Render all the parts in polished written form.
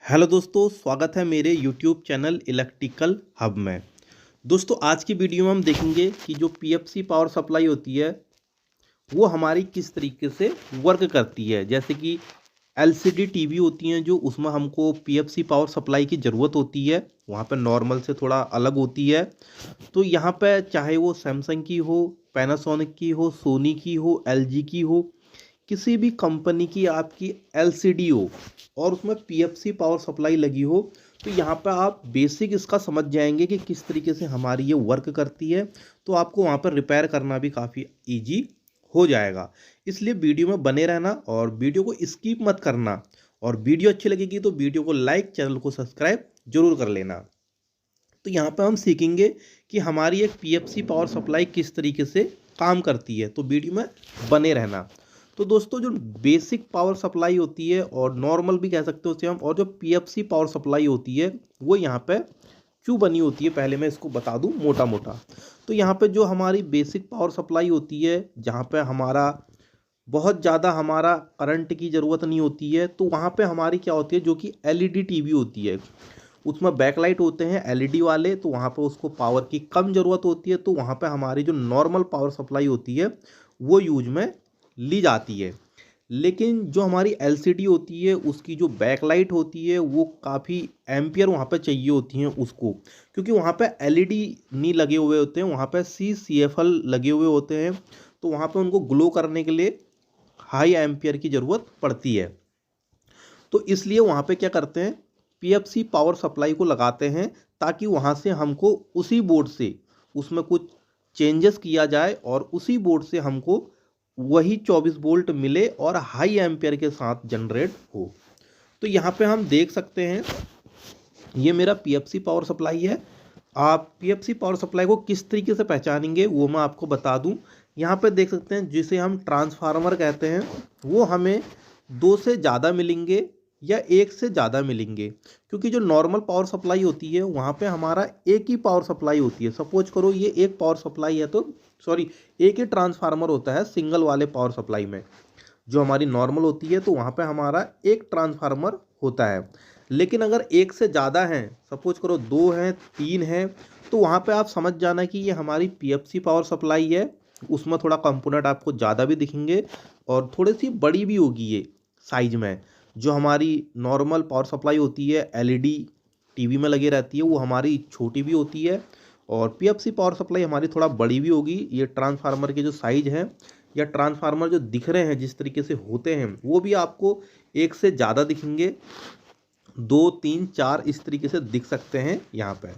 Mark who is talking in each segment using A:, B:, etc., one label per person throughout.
A: Hello दोस्तों, स्वागत है मेरे यूट्यूब चैनल इलेक्ट्रिकल हब में। दोस्तों, आज की वीडियो में हम देखेंगे कि जो पीएफसी पावर सप्लाई होती है वो हमारी किस तरीके से वर्क करती है। जैसे कि एलसीडी टीवी होती हैं जो उसमें हमको पीएफसी पावर सप्लाई की ज़रूरत होती है, वहाँ पर नॉर्मल से थोड़ा अलग होती है। तो यहाँ पे चाहे वो सैमसंग की हो, पैनासोनिक की हो, सोनी की हो, एलजी की हो, किसी भी कंपनी की आपकी एलसीडी हो और उसमें पीएफसी पावर सप्लाई लगी हो, तो यहाँ पर आप बेसिक इसका समझ जाएंगे कि किस तरीके से हमारी ये वर्क करती है। तो आपको वहाँ पर रिपेयर करना भी काफ़ी इजी हो जाएगा। इसलिए वीडियो में बने रहना और वीडियो को स्किप मत करना। और वीडियो अच्छी लगेगी तो वीडियो को लाइक, चैनल को सब्सक्राइब जरूर कर लेना। तो यहाँ पर हम सीखेंगे कि हमारी एक पीएफसी पावर सप्लाई किस तरीके से काम करती है, तो वीडियो में बने रहना। तो दोस्तों, जो बेसिक पावर सप्लाई होती है और नॉर्मल भी कह सकते हो उसे हम, और जो पीएफसी पावर सप्लाई होती है वो यहाँ पे क्यों बनी होती है, पहले मैं इसको बता दूं मोटा मोटा। तो यहाँ पे जो हमारी बेसिक पावर सप्लाई होती है, जहाँ पे हमारा बहुत ज़्यादा हमारा करंट की ज़रूरत नहीं होती है, तो वहाँ पे हमारी क्या होती है, जो कि एलईडी टीवी होती है, उसमें बैकलाइट होते हैं एलईडी वाले, तो वहाँ पे उसको पावर की कम ज़रूरत होती है। तो वहाँ पे हमारी जो नॉर्मल पावर सप्लाई होती है वो यूज में ली जाती है। लेकिन जो हमारी एलसीडी होती है उसकी जो बैकलाइट होती है वो काफ़ी एम्पियर वहाँ पे चाहिए होती हैं उसको, क्योंकि वहाँ पे एलईडी नहीं लगे हुए होते हैं, वहाँ पे सीसीएफएल लगे हुए होते हैं। तो वहाँ पे उनको ग्लो करने के लिए हाई एम्पियर की ज़रूरत पड़ती है। तो इसलिए वहाँ पे क्या करते हैं, पीएफसी पावर सप्लाई को लगाते हैं, ताकि वहाँ से हमको उसी बोर्ड से उसमें कुछ चेंजेस किया जाए और उसी बोर्ड से हमको वही 24 वोल्ट मिले और हाई एम्पियर के साथ जनरेट हो। तो यहाँ पे हम देख सकते हैं, ये मेरा पीएफसी पावर सप्लाई है। आप पीएफसी पावर सप्लाई को किस तरीके से पहचानेंगे वो मैं आपको बता दूं। यहाँ पे देख सकते हैं, जिसे हम ट्रांसफार्मर कहते हैं, वो हमें दो से ज़्यादा मिलेंगे या एक से ज़्यादा मिलेंगे। क्योंकि जो नॉर्मल पावर सप्लाई होती है वहाँ पे हमारा एक ही पावर सप्लाई होती है। सपोज करो ये एक पावर सप्लाई है, तो सॉरी, एक ही ट्रांसफार्मर होता है सिंगल वाले पावर सप्लाई में। जो हमारी नॉर्मल होती है तो वहाँ पे हमारा एक ट्रांसफार्मर होता है। लेकिन अगर एक से ज़्यादा हैं, सपोज करो दो हैं, तीन हैं, तो वहाँ पे आप समझ जाना कि ये हमारी पीएफसी पावर सप्लाई है। उसमें थोड़ा कंपोनेंट आपको ज़्यादा भी दिखेंगे और थोड़ी सी बड़ी भी होगी ये साइज में। जो हमारी नॉर्मल पावर सप्लाई होती है एलईडी टीवी में लगी रहती है, वो हमारी छोटी भी होती है, और पीएफसी पावर सप्लाई हमारी थोड़ा बड़ी भी होगी। ये ट्रांसफार्मर के जो साइज है या ट्रांसफार्मर जो दिख रहे हैं जिस तरीके से होते हैं, वो भी आपको एक से ज़्यादा दिखेंगे, दो तीन चार इस तरीके से दिख सकते हैं यहाँ पे।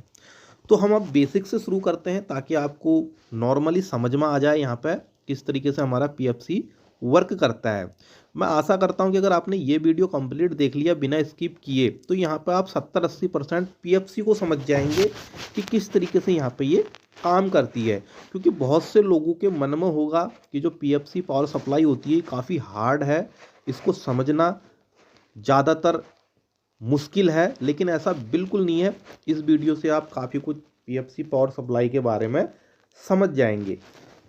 A: तो हम अब बेसिक से शुरू करते हैं ताकि आपको नॉर्मली समझ में आ जाए यहाँ पे किस तरीके से हमारा पीएफसी वर्क करता है। मैं आशा करता हूँ कि अगर आपने ये वीडियो कंप्लीट देख लिया बिना स्किप किए, तो यहाँ पे आप 70-80% पीएफसी को समझ जाएंगे कि किस तरीके से यहाँ पे ये काम करती है। क्योंकि बहुत से लोगों के मन में होगा कि जो पीएफसी पावर सप्लाई होती है काफ़ी हार्ड है, इसको समझना ज़्यादातर मुश्किल है, लेकिन ऐसा बिल्कुल नहीं है। इस वीडियो से आप काफ़ी कुछ पीएफसी पावर सप्लाई के बारे में समझ जाएंगे।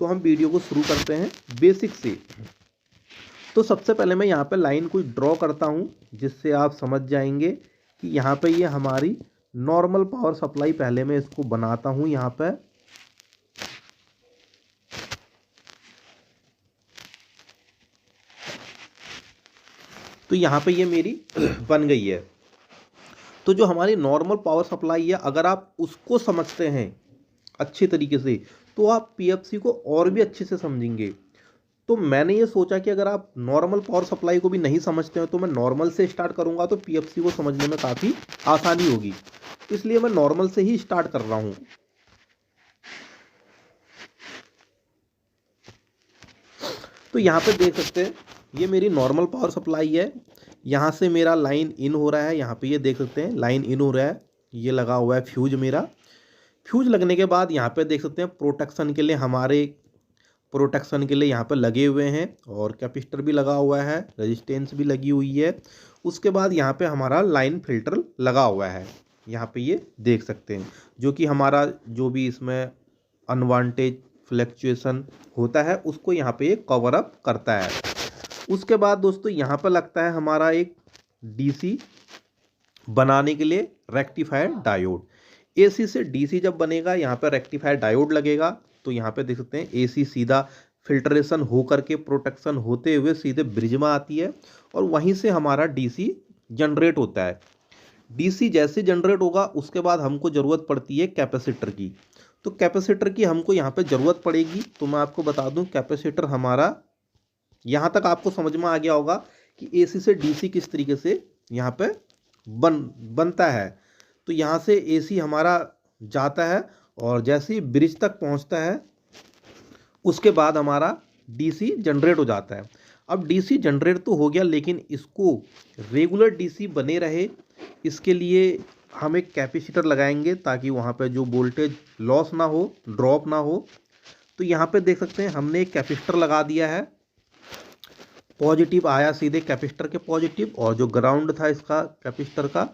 A: तो हम वीडियो को शुरू करते हैं बेसिक से। तो सबसे पहले मैं यहाँ पे लाइन कोई ड्रॉ करता हूँ जिससे आप समझ जाएंगे कि यहाँ पे ये हमारी नॉर्मल पावर सप्लाई, पहले मैं इसको बनाता हूँ यहाँ पे। तो यहाँ पे ये मेरी बन गई है। तो जो हमारी नॉर्मल पावर सप्लाई है, अगर आप उसको समझते हैं अच्छे तरीके से, तो आप पीएफसी को और भी अच्छे से समझेंगे। तो मैंने ये सोचा कि अगर आप नॉर्मल पावर सप्लाई को भी नहीं समझते हो तो मैं नॉर्मल से स्टार्ट करूंगा, तो पीएफसी को समझने में काफ़ी आसानी होगी। इसलिए मैं नॉर्मल से ही स्टार्ट कर रहा हूँ। तो यहाँ पे देख सकते हैं, ये मेरी नॉर्मल पावर सप्लाई है। यहाँ से मेरा लाइन इन हो रहा है, यहाँ पे ये देख सकते हैं लाइन इन हो रहा है, ये लगा हुआ है फ्यूज मेरा। फ्यूज लगने के बाद यहाँ पे देख सकते हैं प्रोटेक्शन के लिए, हमारे प्रोटेक्शन के लिए यहाँ पे लगे हुए हैं, और कैपेसिटर भी लगा हुआ है, रेजिस्टेंस भी लगी हुई है। उसके बाद यहाँ पे हमारा लाइन फिल्टर लगा हुआ है, यहाँ पे ये देख सकते हैं, जो कि हमारा जो भी इसमें अनवांटेड फ्लैक्चुएशन होता है उसको यहाँ पे ये कवर अप करता है। उसके बाद दोस्तों यहाँ पर लगता है हमारा एक डीसी बनाने के लिए रेक्टिफायर डायोड। एसी से डीसी जब बनेगा यहाँ पर रेक्टिफायर डायोड लगेगा, तो यहाँ पे देख सकते हैं एसी सीधा फिल्ट्रेशन हो करके प्रोटेक्शन होते हुए सीधे ब्रिज में आती है और वहीं से हमारा डीसी जनरेट होता है। डीसी जैसे जनरेट होगा उसके बाद हमको ज़रूरत पड़ती है कैपेसिटर की। तो कैपेसिटर की हमको यहाँ पे ज़रूरत पड़ेगी। तो मैं आपको बता दूं कैपेसिटर हमारा, यहाँ तक आपको समझ में आ गया होगा कि एसी से डीसी किस तरीके से यहाँ पे बनता है। तो यहाँ से एसी हमारा जाता है और जैसे ही ब्रिज तक पहुँचता है उसके बाद हमारा डीसी जनरेट हो जाता है। अब डीसी जनरेट तो हो गया, लेकिन इसको रेगुलर डीसी बने रहे इसके लिए हम एक कैपेसिटर लगाएंगे ताकि वहाँ पे जो वोल्टेज लॉस ना हो, ड्रॉप ना हो। तो यहाँ पे देख सकते हैं हमने एक कैपेसिटर लगा दिया है। पॉजिटिव आया सीधे कैपेसिटर के पॉजिटिव, और जो ग्राउंड था इसका कैपेसिटर का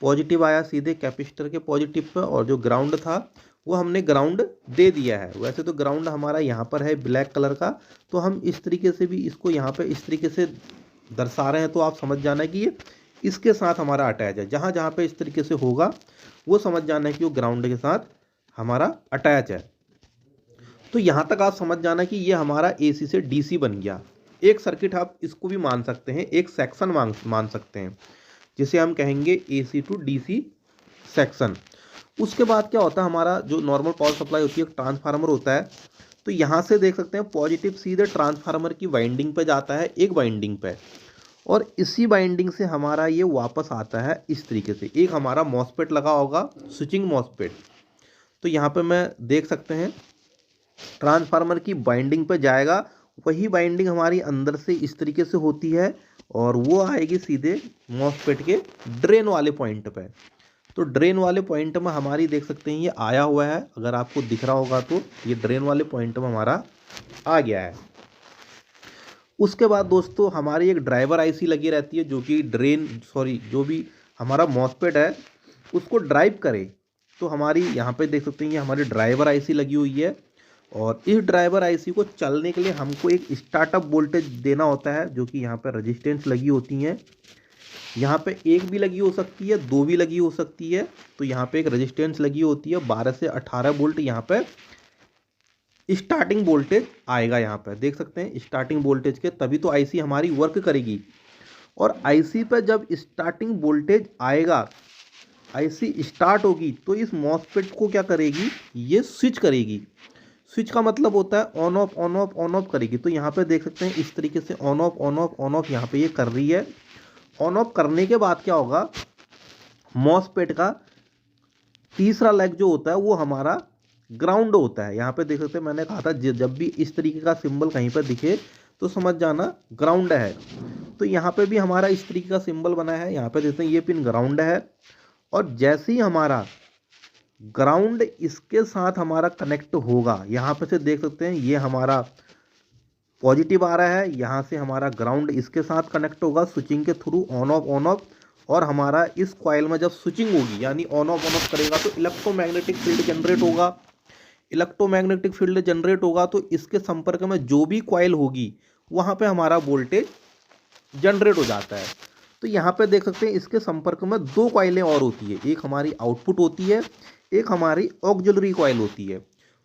A: पॉजिटिव आया सीधे कैपेसिटर के पॉजिटिव पर, और जो ग्राउंड था वो हमने ग्राउंड दे दिया है। वैसे तो ग्राउंड हमारा यहाँ पर है ब्लैक कलर का, तो हम इस तरीके से भी इसको यहाँ पे इस तरीके से दर्शा रहे हैं, तो आप समझ जाना कि ये इसके साथ हमारा अटैच है। जहाँ जहाँ पे इस तरीके से होगा वो समझ जाना है कि वो ग्राउंड के साथ हमारा अटैच है। तो यहाँ तक आप समझ जाना कि ये हमारा एसी से डीसी बन गया। एक सर्किट आप इसको भी मान सकते हैं, एक सेक्शन मान सकते हैं, जिसे हम कहेंगे एसी टू डीसी सेक्शन। उसके बाद क्या होता है, हमारा जो नॉर्मल पावर सप्लाई होती है एक ट्रांसफार्मर होता है। तो यहाँ से देख सकते हैं पॉजिटिव सीधे ट्रांसफार्मर की वाइंडिंग पे जाता है, एक वाइंडिंग पे, और इसी वाइंडिंग से हमारा ये वापस आता है इस तरीके से। एक हमारा मॉसफेट लगा होगा, स्विचिंग मॉसफेट। तो यहाँ पे मैं देख सकते हैं ट्रांसफार्मर की वाइंडिंग पे जाएगा, वही वाइंडिंग हमारी अंदर से इस तरीके से होती है और वो आएगी सीधे मॉसफेट के ड्रेन वाले पॉइंट पे। तो ड्रेन वाले पॉइंट में हमारी देख सकते हैं ये आया हुआ है, अगर आपको दिख रहा होगा तो ये ड्रेन वाले पॉइंट में हमारा आ गया है। उसके बाद दोस्तों हमारी एक ड्राइवर आईसी लगी रहती है जो कि जो भी हमारा मॉसफेट है उसको ड्राइव करे। तो हमारी यहाँ पे देख सकते हैं ये हमारी ड्राइवर आईसी लगी हुई है, और इस ड्राइवर आईसी को चलने के लिए हमको एक स्टार्टअप वोल्टेज देना होता है, जो कि यहाँ पर रेजिस्टेंस लगी होती हैं। यहाँ पे एक भी लगी हो सकती है, दो भी लगी हो सकती है। तो यहाँ पे एक रेजिस्टेंस लगी होती है 12 से 18 वोल्ट। यहाँ पे स्टार्टिंग वोल्टेज आएगा, यहाँ पे देख सकते हैं स्टार्टिंग वोल्टेज के, तभी तो आईसी हमारी वर्क करेगी। और आईसी पे जब स्टार्टिंग वोल्टेज आएगा, आईसी स्टार्ट होगी, तो इस मॉसफेट को क्या करेगी, ये स्विच करेगी। स्विच का मतलब होता है on off on off on off करेगी। तो यहाँ पे देख सकते हैं इस तरीके से on off on off on off यहाँ पे ये कर रही है। ऑन ऑफ करने के बाद क्या होगा, मॉसफेट का तीसरा लेग जो होता है वो हमारा ग्राउंड होता है। यहाँ पे देख सकते हैं मैंने कहा था जब भी इस तरीके का सिंबल कहीं पर दिखे तो समझ जाना ग्राउंड है। तो यहाँ पे भी हमारा इस तरीके का सिंबल बना है, यहाँ पे देखते हैं ये पिन ग्राउंड है, और जैसे ही हमारा ग्राउंड इसके साथ हमारा कनेक्ट होगा, यहाँ पे से देख सकते हैं ये हमारा पॉजिटिव आ रहा है, यहाँ से हमारा ग्राउंड इसके साथ कनेक्ट होगा स्विचिंग के थ्रू ऑन ऑफ, और हमारा इस कॉइल में जब स्विचिंग होगी यानी ऑन ऑफ करेगा तो इलेक्ट्रोमैग्नेटिक फील्ड जनरेट होगा। इलेक्ट्रोमैग्नेटिक फील्ड जनरेट होगा तो इसके संपर्क में जो भी कॉइल होगी वहाँ पे हमारा वोल्टेज जनरेट हो जाता है। तो यहाँ पे देख सकते हैं इसके संपर्क में दो कॉइलें और होती है, एक हमारी आउटपुट होती है, एक हमारी ऑक्सिलरी कॉइल होती है।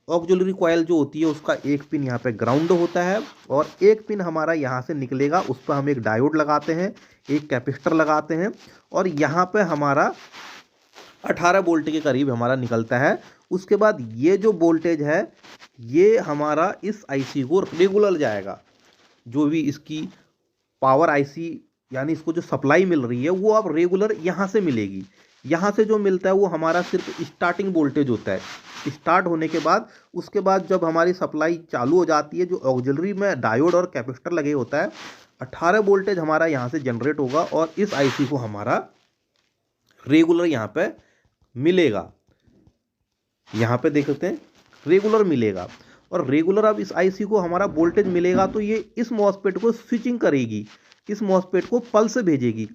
A: ऑक्सिलरी कॉइल जो होती है उसका एक पिन यहाँ पे ग्राउंड होता है, और एक पिन हमारा यहाँ से निकलेगा, उस पर हम एक डायोड लगाते हैं, एक कैपेसिटर लगाते हैं, और यहाँ पे हमारा 18 वोल्ट के करीब हमारा निकलता है। उसके बाद ये जो वोल्टेज है ये हमारा इस आईसी को रेगुलर जाएगा, जो भी इसकी पावर आईसी यानी इसको जो सप्लाई मिल रही है वो अब रेगुलर यहाँ से मिलेगी। यहाँ से जो मिलता है वो हमारा सिर्फ स्टार्टिंग वोल्टेज होता है। स्टार्ट होने के बाद उसके बाद जब हमारी सप्लाई चालू हो जाती है, जो ऑक्सिलरी में डायोड और कैपेसिटर लगे होता है, 18 वोल्टेज हमारा यहाँ से जनरेट होगा और इस आईसी को हमारा रेगुलर यहाँ पे मिलेगा। यहाँ पे देख सकते हैं रेगुलर मिलेगा, और रेगुलर अब इस आईसी को हमारा वोल्टेज मिलेगा तो ये इस मॉसफेट को स्विचिंग करेगी, इस मॉसफेट को पल्स भेजेगी।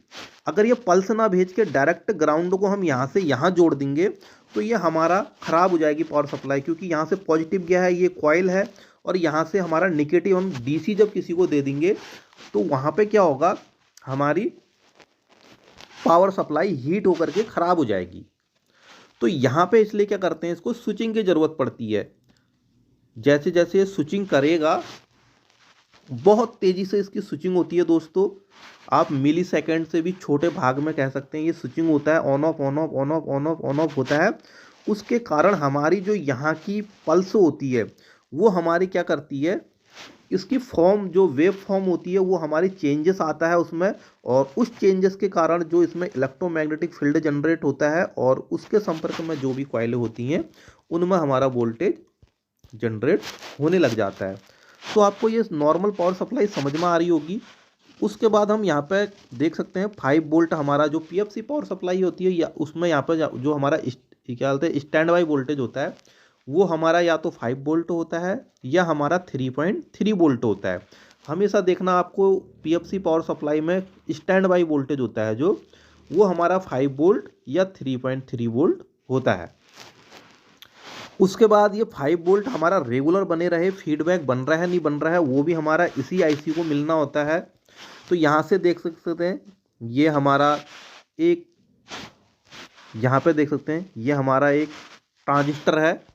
A: अगर ये पल्स ना भेज के डायरेक्ट ग्राउंड को हम यहाँ से यहाँ जोड़ देंगे तो ये हमारा ख़राब हो जाएगी पावर सप्लाई, क्योंकि यहाँ से पॉजिटिव गया है, ये कॉइल है, और यहाँ से हमारा नेगेटिव हम डीसी जब किसी को दे देंगे तो वहाँ पे क्या होगा, हमारी पावर सप्लाई हीट होकर के ख़राब हो जाएगी। तो यहाँ पे इसलिए क्या करते हैं, इसको स्विचिंग की ज़रूरत पड़ती है। जैसे जैसे ये स्विचिंग करेगा, बहुत तेज़ी से इसकी स्विचिंग होती है दोस्तों। आप मिली सेकेंड से भी छोटे भाग में कह सकते हैं ये स्विचिंग होता है, on off on off on off on off on off होता है। उसके कारण हमारी जो यहाँ की पल्स होती है वो हमारी क्या करती है, इसकी फॉर्म जो वेव फॉर्म होती है वो हमारी चेंजेस आता है उसमें, और उस चेंजेस के कारण जो इसमें इलेक्ट्रोमैग्नेटिक फील्ड जनरेट होता है और उसके संपर्क में जो भी कॉइलें होती हैं उनमें हमारा वोल्टेज जनरेट होने लग जाता है। तो आपको ये नॉर्मल पावर सप्लाई समझ में आ रही होगी। उसके बाद हम यहाँ पे देख सकते हैं 5 वोल्ट हमारा जो पीएफसी पावर सप्लाई होती है, या उसमें यहाँ पर जो हमारा क्या बोलते हैं स्टैंड बाई वोल्टेज होता है वो हमारा या तो 5 वोल्ट होता है या हमारा 3.3 वोल्ट होता है। हमेशा देखना आपको पीएफसी पावर सप्लाई में स्टैंड बाई वोल्टेज होता है जो वो हमारा 5 वोल्ट या 3.3 वोल्ट होता है। उसके बाद ये 5 वोल्ट हमारा रेगुलर बने रहे, फीडबैक बन रहा है नहीं बन रहा है वो भी हमारा इसी आईसी को मिलना होता है। तो यहाँ से देख सकते हैं ये हमारा एक, यहाँ पे देख सकते हैं ये हमारा एक ट्रांजिस्टर है,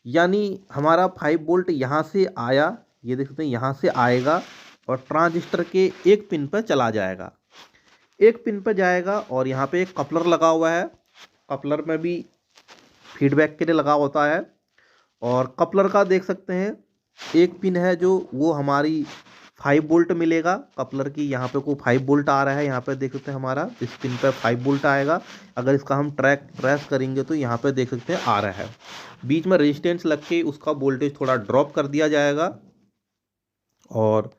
A: यानी हमारा 5 वोल्ट यहाँ से आया, ये देख सकते हैं यहाँ से आएगा और ट्रांजिस्टर के एक पिन पर चला जाएगा, एक पिन पर जाएगा और यहाँ पे एक कपलर लगा हुआ है, कपलर में भी फीडबैक के लिए लगा होता है। और कपलर का देख सकते हैं एक पिन है जो वो हमारी 5 वोल्ट मिलेगा, कपलर की यहाँ पे को 5 वोल्ट आ रहा है, यहाँ पे देख सकते हैं हमारा इस पिन पे 5 वोल्ट आएगा। अगर इसका हम ट्रेस करेंगे तो यहाँ पे देख सकते हैं आ रहा है, बीच में रेजिस्टेंस लग के उसका वोल्टेज थोड़ा ड्रॉप कर दिया जाएगा और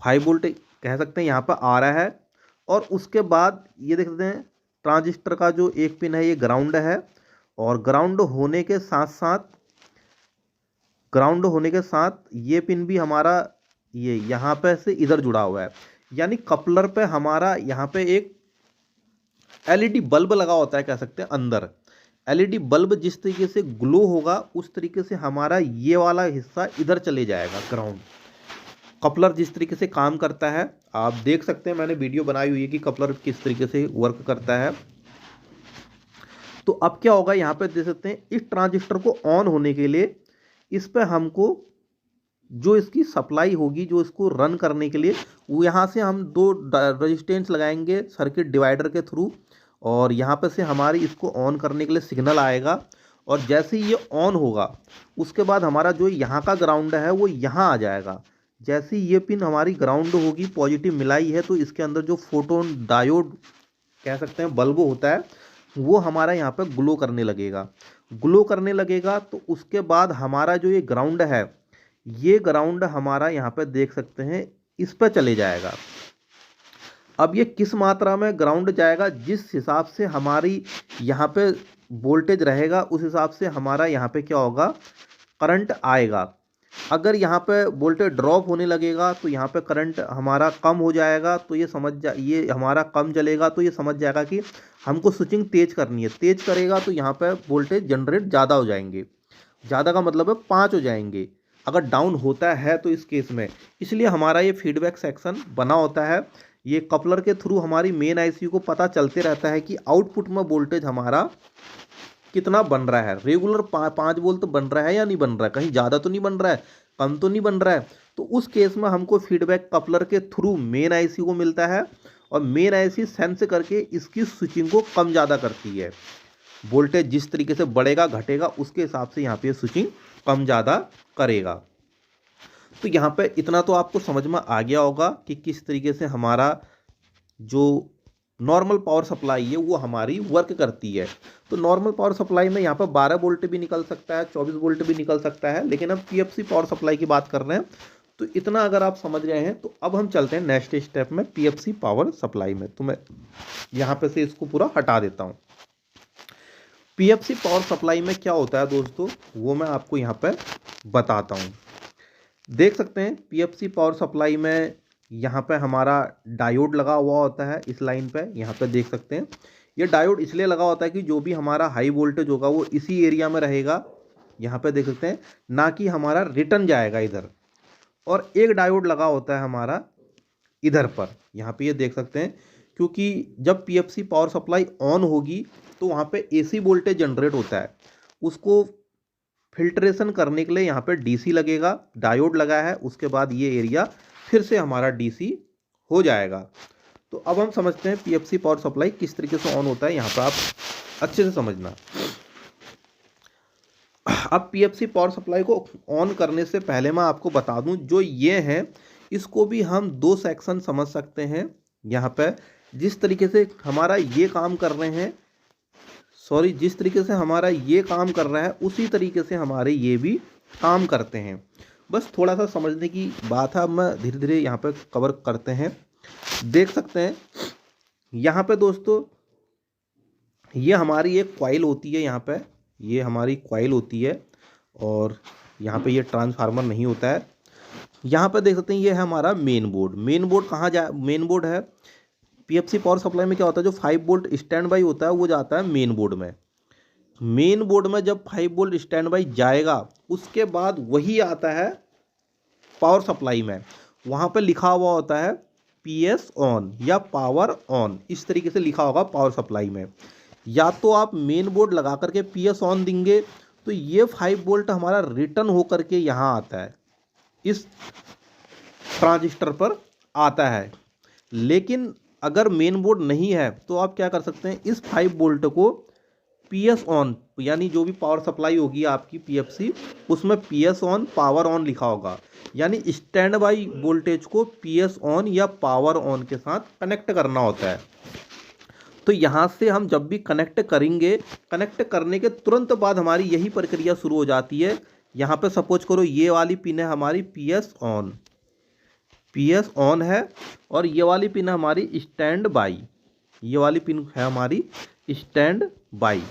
A: 5 वोल्ट कह सकते हैं यहाँ पर आ रहा है। और उसके बाद ये देख सकते हैं ट्रांजिस्टर का जो एक पिन है ये ग्राउंड है, और ग्राउंड होने के साथ ये पिन भी हमारा ये यहाँ पे से इधर जुड़ा हुआ है, यानी कपलर पे हमारा यहाँ पे एक एलईडी बल्ब लगा होता है, कह सकते हैं अंदर एलईडी बल्ब जिस तरीके से ग्लो होगा उस तरीके से हमारा ये वाला हिस्सा इधर चले जाएगा ग्राउंड। कपलर जिस तरीके से काम करता है आप देख सकते हैं, मैंने वीडियो बनाई हुई है कि कपलर किस तरीके से वर्क करता है। तो अब क्या होगा यहाँ पे देख सकते हैं इस ट्रांजिस्टर को ऑन होने के लिए इस पे हमको जो इसकी सप्लाई होगी जो इसको रन करने के लिए वो यहाँ से हम 2 रेजिस्टेंस लगाएंगे सर्किट डिवाइडर के थ्रू, और यहाँ पे से हमारी इसको ऑन करने के लिए सिग्नल आएगा। और जैसे ही ये ऑन होगा उसके बाद हमारा जो यहाँ का ग्राउंड है वो यहाँ आ जाएगा। जैसे ही ये पिन हमारी ग्राउंड होगी पॉजिटिव मिलाई है तो इसके अंदर जो फोटोन डायोड कह सकते हैं बल्ब होता है वो हमारा यहाँ पे ग्लो करने लगेगा, ग्लो करने लगेगा। तो उसके बाद हमारा जो ये ग्राउंड है ये ग्राउंड हमारा यहाँ पे देख सकते हैं इस पर चले जाएगा। अब ये किस मात्रा में ग्राउंड जाएगा, जिस हिसाब से हमारी यहाँ पे वोल्टेज रहेगा उस हिसाब से हमारा यहाँ पे क्या होगा करंट आएगा। अगर यहाँ पे वोल्टेज ड्रॉप होने लगेगा तो यहाँ पे करंट हमारा कम हो जाएगा, तो ये हमारा कम चलेगा तो ये समझ जाएगा कि हमको स्विचिंग तेज करनी है। तेज करेगा तो यहाँ पे वोल्टेज जनरेट ज़्यादा हो जाएंगे, ज़्यादा का मतलब है 5 हो जाएंगे। अगर डाउन होता है तो इस केस में इसलिए हमारा ये फीडबैक सेक्शन बना होता है। ये कपलर के थ्रू हमारी मेन आईसी को पता चलते रहता है कि आउटपुट में वोल्टेज हमारा कितना बन रहा है, रेगुलर 5 वोल्ट तो बन रहा है या नहीं बन रहा है, कहीं ज़्यादा तो नहीं बन रहा है, कम तो नहीं बन रहा है। तो उस केस में हमको फीडबैक कपलर के थ्रू मेन आईसी को मिलता है और मेन आईसी सेंस करके इसकी स्विचिंग को कम ज़्यादा करती है। वोल्टेज जिस तरीके से बढ़ेगा घटेगा उसके हिसाब से यहाँ पे स्विचिंग कम ज़्यादा करेगा। तो यहाँ पे इतना तो आपको समझ में आ गया होगा कि किस तरीके से हमारा जो नॉर्मल पावर सप्लाई है वो हमारी वर्क करती है। तो नॉर्मल पावर सप्लाई में यहाँ पर 12 वोल्ट भी निकल सकता है, 24 वोल्ट भी निकल सकता है, लेकिन अब पीएफसी पावर सप्लाई की बात कर रहे हैं। तो इतना अगर आप समझ रहे हैं तो अब हम चलते हैं नेक्स्ट स्टेप में पीएफसी पावर सप्लाई में। तो मैं यहाँ पे से इसको पूरा हटा देता हूँ। पीएफसी पावर सप्लाई में क्या होता है दोस्तों वो मैं आपको यहाँ पर बताता हूँ। देख सकते हैं पीएफसी पावर सप्लाई में यहाँ पे हमारा डायोड लगा हुआ होता है इस लाइन पे, यहाँ पे देख सकते हैं। ये डायोड इसलिए लगा होता है कि जो भी हमारा हाई वोल्टेज होगा वो इसी एरिया में रहेगा, यहाँ पे देख सकते हैं, ना कि हमारा रिटर्न जाएगा इधर। और एक डायोड लगा होता है हमारा इधर पर, यहाँ पे ये देख सकते हैं क्योंकि जब पीएफसी पावर सप्लाई ऑन होगी तो वहाँ पे एसी वोल्टेज जनरेट होता है, उसको फिल्ट्रेशन करने के लिए यहाँ पे डीसी लगेगा, डायोड लगा है, उसके बाद ये एरिया फिर से हमारा डीसी हो जाएगा। तो अब हम समझते हैं पीएफसी पावर सप्लाई किस तरीके से ऑन होता है, यहाँ पर आप अच्छे से समझना। अब पीएफसी पावर सप्लाई को ऑन करने से पहले मैं आपको बता दूं, जो ये है इसको भी हम दो सेक्शन समझ सकते हैं। यहाँ पे जिस तरीके से हमारा ये काम कर रहे हैं, जिस तरीके से हमारा ये काम कर रहा है उसी तरीके से हमारे ये भी काम करते हैं। बस थोड़ा सा समझने की बात है, अब मैं धीरे धीरे यहाँ पे कवर करते हैं। देख सकते हैं यहाँ पे दोस्तों, ये हमारी एक कॉइल होती है, यहाँ पे ये हमारी कॉइल होती है और यहाँ पे ये ट्रांसफार्मर नहीं होता है। यहाँ पे देख सकते हैं ये है हमारा मेन बोर्ड। मेन बोर्ड कहाँ मेन बोर्ड है पीएफसी पावर सप्लाई में क्या होता है, जो 5 वोल्ट स्टैंड बाई होता है वो जाता है मेन बोर्ड में। मेन बोर्ड में जब 5 वोल्ट स्टैंड बाई जाएगा उसके बाद वही आता है पावर सप्लाई में, वहाँ पे लिखा हुआ होता है पीएस ऑन या पावर ऑन, इस तरीके से लिखा होगा पावर सप्लाई में। या तो आप मेन बोर्ड लगा करके पीएस ऑन देंगे तो ये 5 वोल्ट हमारा रिटर्न होकर के यहाँ आता है, इस ट्रांजिस्टर पर आता है। लेकिन अगर मेन बोर्ड नहीं है तो आप क्या कर सकते हैं, इस 5 वोल्ट को पीएस ऑन, यानी जो भी पावर सप्लाई होगी आपकी पीएफसी उसमें पीएस ऑन पावर ऑन लिखा होगा, यानी स्टैंड बाई वोल्टेज को पीएस ऑन या पावर ऑन के साथ कनेक्ट करना होता है। तो यहाँ से हम जब भी कनेक्ट करेंगे, कनेक्ट करने के तुरंत बाद हमारी यही प्रक्रिया शुरू हो जाती है। यहाँ पे सपोज करो ये वाली पिन है हमारी पीएस ऑन है और ये वाली पिन है हमारी स्टैंड बाई, ये वाली पिन है हमारी स्टैंड बाई।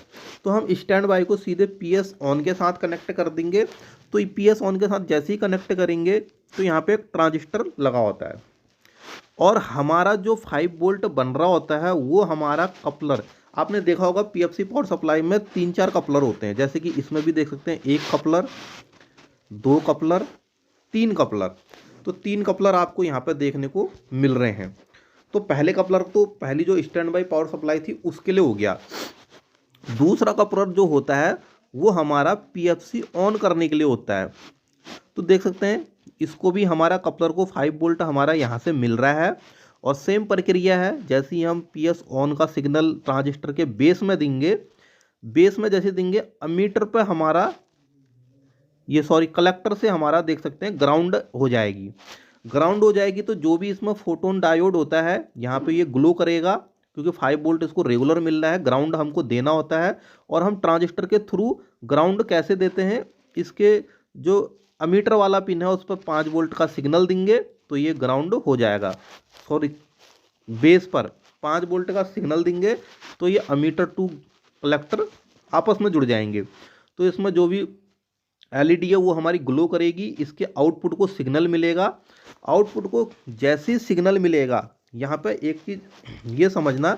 A: तो हम स्टैंड बाई को सीधे पीएस ऑन के साथ कनेक्ट कर देंगे। तो पीएस ऑन के साथ जैसे ही कनेक्ट करेंगे तो यहाँ पे एक ट्रांजिस्टर लगा होता है और हमारा जो 5 वोल्ट बन रहा होता है वो हमारा कपलर, आपने देखा होगा पीएफसी पावर सप्लाई में 3-4 कपलर होते हैं, जैसे कि इसमें भी देख सकते हैं 1 कपलर, 2 कपलर, 3 कपलर। तो 3 कपलर आपको यहाँ पे देखने को मिल रहे हैं। तो पहले कपलर तो पहली जो स्टैंड बाई पावर सप्लाई थी उसके लिए हो गया। दूसरा कपलर जो होता है वो हमारा पीएफसी ऑन करने के लिए होता है। तो देख सकते हैं इसको भी हमारा कपलर को 5 वोल्ट हमारा यहाँ से मिल रहा है और सेम प्रक्रिया है, जैसे ही हम पीएस ऑन का सिग्नल ट्रांजिस्टर के बेस में देंगे, बेस में जैसे देंगे अमीटर पे हमारा कलेक्टर से हमारा देख सकते हैं ग्राउंड हो जाएगी। ग्राउंड हो जाएगी तो जो भी इसमें फोटोन डायोड होता है यहाँ पे ये ग्लो करेगा, क्योंकि 5 वोल्ट इसको रेगुलर मिल रहा है, ग्राउंड हमको देना होता है। और हम ट्रांजिस्टर के थ्रू ग्राउंड कैसे देते हैं, इसके जो अमीटर वाला पिन है उस पर 5 वोल्ट का सिग्नल देंगे तो ये ग्राउंड हो जाएगा। बेस पर 5 वोल्ट का सिग्नल देंगे तो ये अमीटर टू कलेक्टर आपस में जुड़ जाएंगे। तो इसमें जो भी एलईडी है वो हमारी ग्लो करेगी, इसके आउटपुट को सिग्नल मिलेगा। आउटपुट को जैसे ही सिग्नल मिलेगा, यहाँ पे एक चीज़ ये समझना,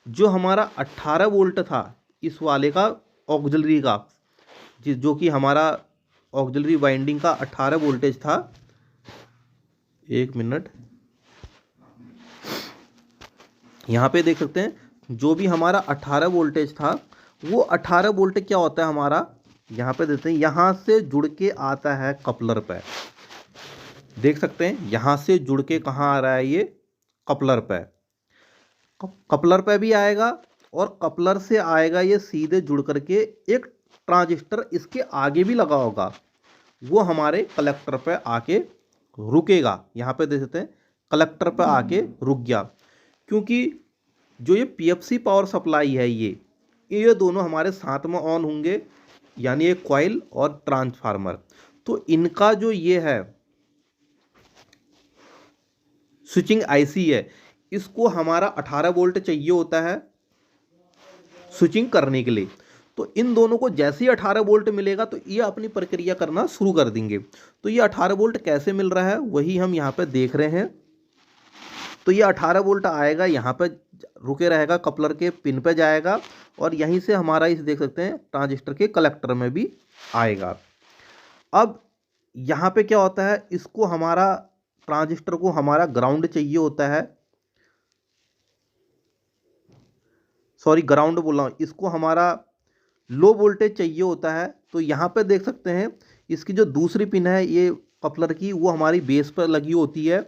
A: जो हमारा 18 वोल्ट था इस वाले का ऑक्सिलरी का, जो कि हमारा ऑक्सिलरी वाइंडिंग का 18 वोल्टेज था, 1 मिनट, यहाँ पे देख सकते हैं जो भी हमारा 18 वोल्टेज था वो 18 वोल्ट क्या होता है हमारा, यहाँ पे देते हैं, यहाँ से जुड़ के आता है कपलर पे। देख सकते हैं यहाँ से जुड़ के कहाँ आ रहा है, ये कपलर पे, कपलर पे भी आएगा और कपलर से आएगा ये सीधे जुड़ करके एक ट्रांजिस्टर इसके आगे भी लगा होगा, वो हमारे कलेक्टर पे आके रुकेगा। यहाँ पे देख सकते हैं कलेक्टर पे आके रुक गया, क्योंकि जो ये पीएफसी पावर सप्लाई है ये दोनों हमारे साथ में ऑन होंगे, यानी एक कॉइल और ट्रांसफार्मर। तो इनका जो ये है स्विचिंग आईसी है, इसको हमारा 18 वोल्ट चाहिए होता है स्विचिंग करने के लिए। तो इन दोनों को जैसे ही 18 वोल्ट मिलेगा तो ये अपनी प्रक्रिया करना शुरू कर देंगे। तो ये 18 वोल्ट कैसे मिल रहा है वही हम यहाँ पे देख रहे हैं। तो ये 18 वोल्ट आएगा, यहाँ पे रुके रहेगा, कपलर के पिन पे जाएगा और यहीं से हमारा इस देख सकते हैं ट्रांजिस्टर के कलेक्टर में भी आएगा। अब यहाँ पे क्या होता है, इसको हमारा ट्रांजिस्टर को हमारा ग्राउंड चाहिए होता है। सॉरी ग्राउंड बोल रहा हूँ, इसको हमारा लो वोल्टेज चाहिए होता है। तो यहाँ पे देख सकते हैं इसकी जो दूसरी पिन है ये कपलर की, वो हमारी बेस पर लगी होती है।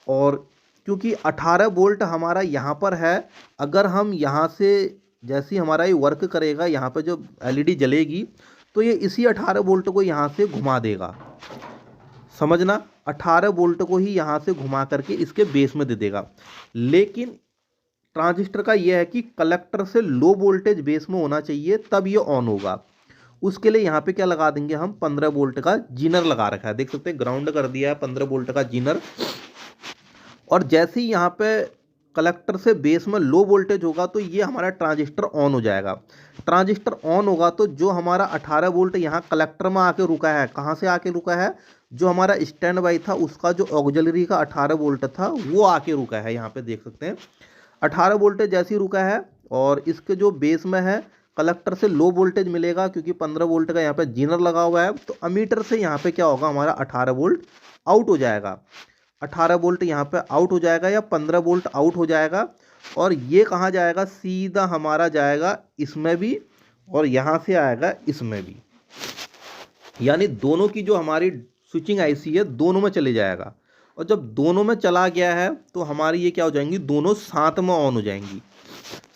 A: और क्योंकि 18 वोल्ट हमारा यहाँ पर है, अगर हम यहाँ से जैसे ही हमारा ये वर्क करेगा, यहाँ पे जो एलईडी जलेगी तो ये इसी 18 वोल्ट को यहाँ से घुमा देगा। समझना, 18 वोल्ट को ही यहाँ से घुमा करके इसके बेस में दे देगा। लेकिन ट्रांजिस्टर का यह है कि कलेक्टर से लो वोल्टेज बेस में होना चाहिए, तब ये ऑन होगा। उसके लिए यहाँ पे क्या लगा देंगे हम, 15 वोल्ट का जीनर लगा रखा है, देख सकते हैं ग्राउंड कर दिया है 15 वोल्ट का जीनर। और जैसे ही यहाँ पे कलेक्टर से बेस में लो वोल्टेज होगा तो ये हमारा ट्रांजिस्टर ऑन हो जाएगा। ट्रांजिस्टर ऑन होगा तो जो हमारा 18 वोल्ट यहाँ कलेक्टर में आके रुका है, कहाँ से आके रुका है, जो हमारा स्टैंड बाई था उसका जो ऑक्सिलरी का 18 वोल्ट था वो आके रुका है। यहाँ पे देख सकते हैं 18 वोल्टेज जैसे ही रुका है, और इसके जो बेस में है कलेक्टर से लो वोल्टेज मिलेगा क्योंकि 15 वोल्ट का यहाँ पे जीनर लगा हुआ है। तो अमीटर से यहाँ पे क्या होगा, हमारा 18 वोल्ट आउट हो जाएगा। 18 वोल्ट यहाँ पे आउट हो जाएगा या 15 वोल्ट आउट हो जाएगा। और ये कहाँ जाएगा, सीधा हमारा जाएगा इसमें भी और यहाँ से आएगा इसमें भी, यानी दोनों की जो हमारी स्विचिंग आईसी है दोनों में चले जाएगा। और जब दोनों में चला गया है तो हमारी ये क्या हो जाएंगी, दोनों साथ में ऑन हो जाएंगी।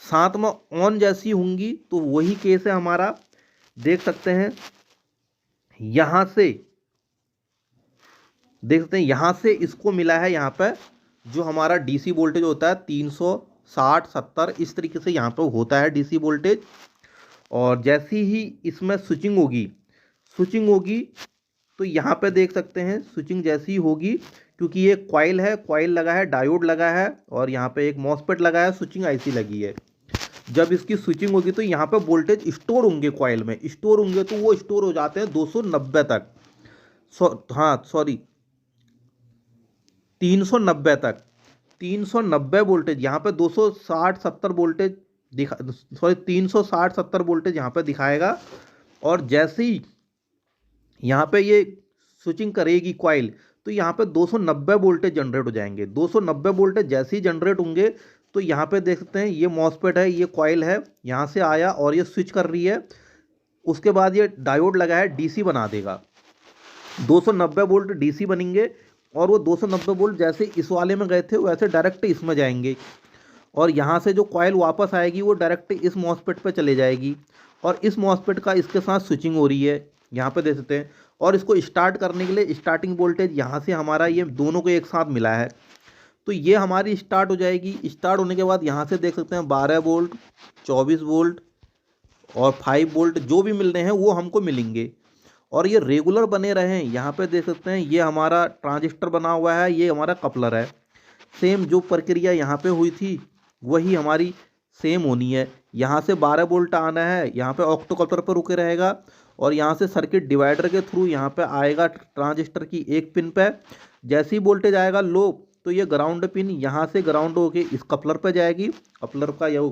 A: साथ में ऑन जैसी होंगी तो वही केस है हमारा, देख सकते हैं यहाँ से, देख सकते हैं यहाँ से इसको मिला है, यहाँ पे जो हमारा डीसी वोल्टेज होता है 360 70 इस तरीके से यहाँ पे होता है डीसी वोल्टेज। और जैसी ही इसमें स्विचिंग होगी तो यहाँ पे देख सकते हैं स्विचिंग जैसी होगी, क्योंकि ये कॉइल है, कॉइल लगा है, डायोड लगा है और यहाँ पे एक मॉसफेट लगा है, स्विचिंग आईसी लगी है। जब इसकी स्विचिंग होगी तो यहाँ पे वोल्टेज स्टोर होंगे, कॉइल में स्टोर होंगे, तो वो स्टोर हो जाते हैं 290 तक, 390 तक। 390 वोल्टेज यहाँ पे 260 70 वोल्टेज दिखा, 360 70 वोल्टेज यहाँ पे दिखाएगा। और जैसे ही यहाँ पे ये स्विचिंग करेगी कॉइल तो यहाँ पे 290 वोल्टेज जनरेट हो जाएंगे। 290 वोल्टेज जैसे ही जनरेट होंगे तो यहाँ पे देख सकते हैं ये मॉसफेट है, ये कॉइल है, यहाँ से आया और ये स्विच कर रही है। उसके बाद ये डायोड लगा है, डीसी बना देगा, 290 वोल्ट डीसी बनेंगे। और वो 290 वोल्ट जैसे इस वाले में गए थे वैसे डायरेक्ट इसमें जाएंगे। और यहाँ से जो कॉइल वापस आएगी वो डायरेक्ट इस मॉसफेट पे चले जाएगी। और इस मॉसफेट का इसके साथ स्विचिंग हो रही है, यहाँ पे देख सकते हैं। और इसको स्टार्ट करने के लिए स्टार्टिंग वोल्टेज यहाँ से हमारा ये दोनों को एक साथ मिला है, तो ये हमारी स्टार्ट हो जाएगी। स्टार्ट होने के बाद यहाँ से देख सकते हैं 12 वोल्ट 24 वोल्ट और 5 वोल्ट जो भी मिल रहे हैं वो हमको मिलेंगे। और ये रेगुलर बने रहें, यहाँ पे देख सकते हैं ये हमारा ट्रांजिस्टर बना हुआ है, ये हमारा कपलर है। सेम जो प्रक्रिया यहाँ पे हुई थी वही हमारी सेम होनी है। यहाँ से 12 वोल्ट आना है, यहाँ पे ऑक्टो कपलर पर रुके रहेगा और यहाँ से सर्किट डिवाइडर के थ्रू यहाँ पे आएगा ट्रांजिस्टर की एक पिन पे। जैसे ही वोल्टेज आएगा लो तो ये ग्राउंड पिन यहाँ से ग्राउंड होके इस कपलर पे जाएगी। कपलर का ये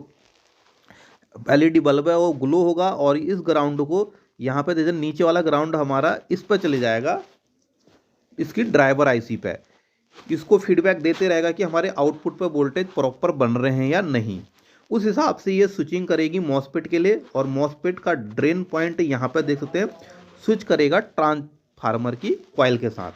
A: एलईडी बल्ब है वो ग्लो होगा और इस ग्राउंड को यहाँ पे देखिए नीचे वाला ग्राउंड हमारा इस पर चले जाएगा, इसकी ड्राइवर आईसी पे। इसको फीडबैक देते रहेगा कि हमारे आउटपुट पे वोल्टेज प्रॉपर बन रहे हैं या नहीं। उस हिसाब से ये स्विचिंग करेगी मॉसफेट के लिए। और मॉसफेट का ड्रेन पॉइंट यहाँ पे देख सकते हैं स्विच करेगा ट्रांसफार्मर की कॉइल के साथ।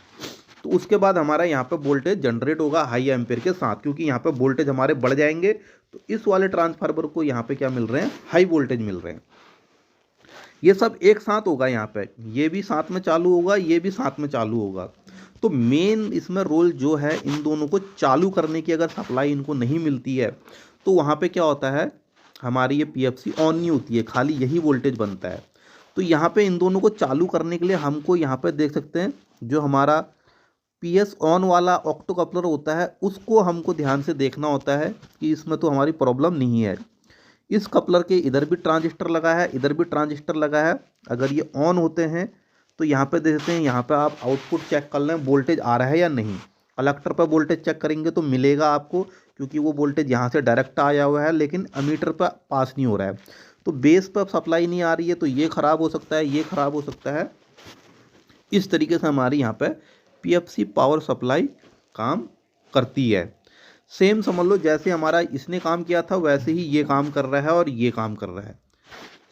A: तो उसके बाद हमारा यहाँ पे वोल्टेज जनरेट होगा हाई एम्पेयर के साथ, क्योंकि यहाँ पे वोल्टेज हमारे बढ़ जाएंगे। तो इस वाले ट्रांसफार्मर को यहाँ पे क्या मिल रहे हैं, हाई वोल्टेज मिल रहे हैं। ये सब एक साथ होगा, यहाँ पे ये भी साथ में चालू होगा, ये भी साथ में चालू होगा। तो मेन इसमें रोल जो है इन दोनों को चालू करने की, अगर सप्लाई इनको नहीं मिलती है तो वहाँ पे क्या होता है, हमारी ये पीएफसी ऑन नहीं होती है, खाली यही वोल्टेज बनता है। तो यहाँ पे इन दोनों को चालू करने के लिए हमको यहाँ पे देख सकते हैं जो हमारा पीएस ऑन वाला ऑक्टो कपलर होता है उसको हमको ध्यान से देखना होता है कि इसमें तो हमारी प्रॉब्लम नहीं है। इस कपलर के इधर भी ट्रांजिस्टर लगा है, इधर भी ट्रांजिस्टर लगा है। अगर ये ऑन होते हैं तो यहाँ पे देखते हैं, यहाँ पे आप आउटपुट चेक कर लें वोल्टेज आ रहा है या नहीं। कलेक्टर पर वोल्टेज चेक करेंगे तो मिलेगा आपको, क्योंकि वो वोल्टेज यहाँ से डायरेक्ट आया हुआ है लेकिन अमीटर पर पास नहीं हो रहा है। तो बेस पर सप्लाई नहीं आ रही है तो ये ख़राब हो सकता है, ये ख़राब हो सकता है। इस तरीके से हमारी यहाँ पे पीएफसी पावर सप्लाई काम करती है। सेम समझ लो जैसे हमारा इसने काम किया था वैसे ही ये काम कर रहा है और ये काम कर रहा है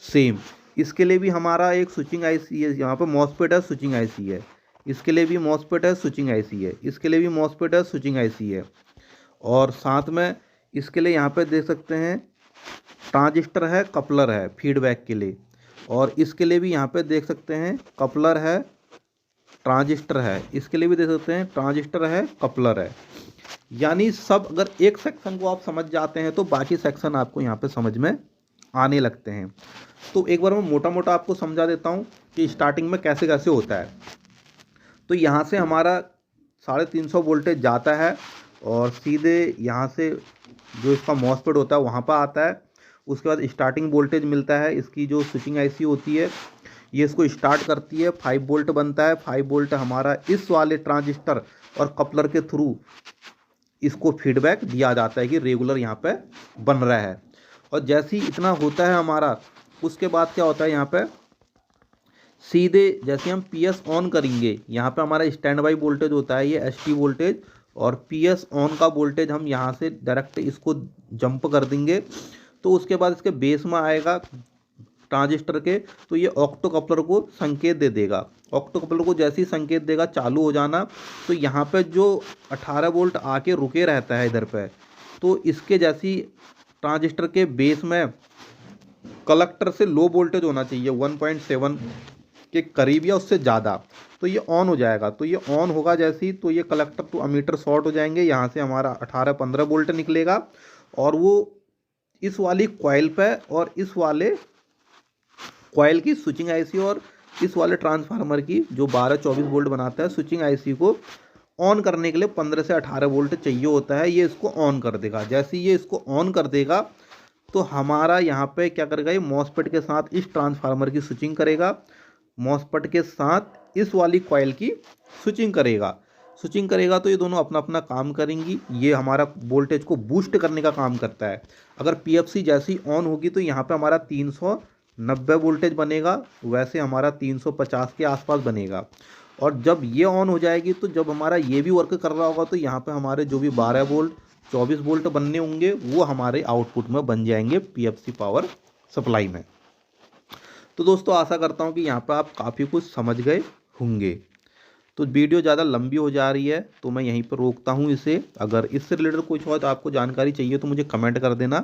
A: सेम। इसके लिए भी हमारा एक स्विचिंग आईसी है, यहाँ पर मॉसफेट है, स्विचिंग आईसी है। इसके लिए भी मॉसफेट है, स्विचिंग आईसी है। इसके लिए भी मॉसफेट है, स्विचिंग आईसी है। और साथ में इसके लिए यहाँ पे देख सकते हैं ट्रांजिस्टर है, कपलर है फीडबैक के लिए। और इसके लिए भी यहाँ पे देख सकते हैं कपलर है, ट्रांजिस्टर है। इसके लिए भी देख सकते हैं ट्रांजिस्टर है, कपलर है। यानी सब अगर एक सेक्शन को आप समझ जाते हैं तो बाकी सेक्शन आपको यहाँ पे समझ में आने लगते हैं। तो एक बार मैं मोटा मोटा आपको समझा देता हूँ कि स्टार्टिंग में कैसे कैसे होता है। तो यहाँ से हमारा 350 वोल्टेज जाता है और सीधे यहाँ से जो इसका मॉसफेट होता है वहाँ पर आता है। उसके बाद स्टार्टिंग वोल्टेज मिलता है। इसकी जो स्विचिंग आईसी होती है ये इसको स्टार्ट करती है, 5 वोल्ट बनता है। 5 वोल्ट हमारा इस वाले ट्रांजिस्टर और कपलर के थ्रू इसको फीडबैक दिया जाता है कि रेगुलर यहाँ पे बन रहा है। और जैसे ही इतना होता है हमारा, उसके बाद क्या होता है यहाँ पे सीधे जैसे हम पीएस ऑन करेंगे, यहाँ पे हमारा स्टैंड बाई वोल्टेज होता है ये एसटी वोल्टेज, और पीएस ऑन का वोल्टेज हम यहाँ से डायरेक्ट इसको जंप कर देंगे। तो उसके बाद इसके बेस में आएगा ट्रांजिस्टर के, तो ये ऑक्टो कपलर को संकेत दे देगा। ऑक्टो कपलर को जैसे ही संकेत देगा चालू हो जाना, तो यहाँ पे जो 18 वोल्ट आके रुके रहता है इधर पे, तो इसके जैसी ट्रांजिस्टर के बेस में कलेक्टर से लो वोल्टेज होना चाहिए 1.7 के करीब या उससे ज़्यादा, तो ये ऑन हो जाएगा। तो ये ऑन होगा जैसे ही, तो ये कलेक्टर टू अमीटर शॉर्ट हो जाएंगे। यहाँ से हमारा 18-15 वोल्ट निकलेगा और वो इस वाली कॉइल पे और इस वाले कॉइल की स्विचिंग आईसी और इस वाले ट्रांसफार्मर की जो 12-24 वोल्ट बनाता है स्विचिंग आईसी को ऑन करने के लिए 15 से 18 वोल्ट चाहिए होता है। ये इसको ऑन कर देगा। जैसे ही ये इसको ऑन कर देगा तो हमारा यहाँ पे क्या करेगा, ये मॉसफेट के साथ इस ट्रांसफार्मर की स्विचिंग करेगा, मॉसफेट के साथ इस वाली कॉइल की स्विचिंग करेगा। तो ये दोनों अपना अपना काम करेंगी। ये हमारा वोल्टेज को बूस्ट करने का काम करता है। अगर पीएफसी जैसी ऑन होगी तो यहाँ पे हमारा 390 वोल्टेज बनेगा, वैसे हमारा 350 के आसपास बनेगा। और जब ये ऑन हो जाएगी तो जब हमारा ये भी वर्क कर रहा होगा तो यहाँ पे हमारे जो भी 12 वोल्ट 24 वोल्ट बनने होंगे वो हमारे आउटपुट में बन जाएंगे पीएफसी पावर सप्लाई में। तो दोस्तों आशा करता हूँ कि यहाँ पर आप काफ़ी कुछ समझ गए होंगे। तो वीडियो ज़्यादा लंबी हो जा रही है तो मैं यहीं पर रोकता हूँ इसे। अगर इससे रिलेटेड कुछ हो तो आपको जानकारी चाहिए तो मुझे कमेंट कर देना।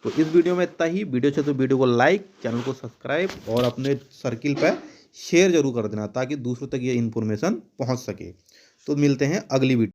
A: तो इस वीडियो में इतना ही। वीडियो चाहिए तो वीडियो को लाइक, चैनल को सब्सक्राइब और अपने सर्किल पर शेयर जरूर कर देना ताकि दूसरों तक ये इन्फॉर्मेशन पहुँच सके। तो मिलते हैं अगली वीडियो।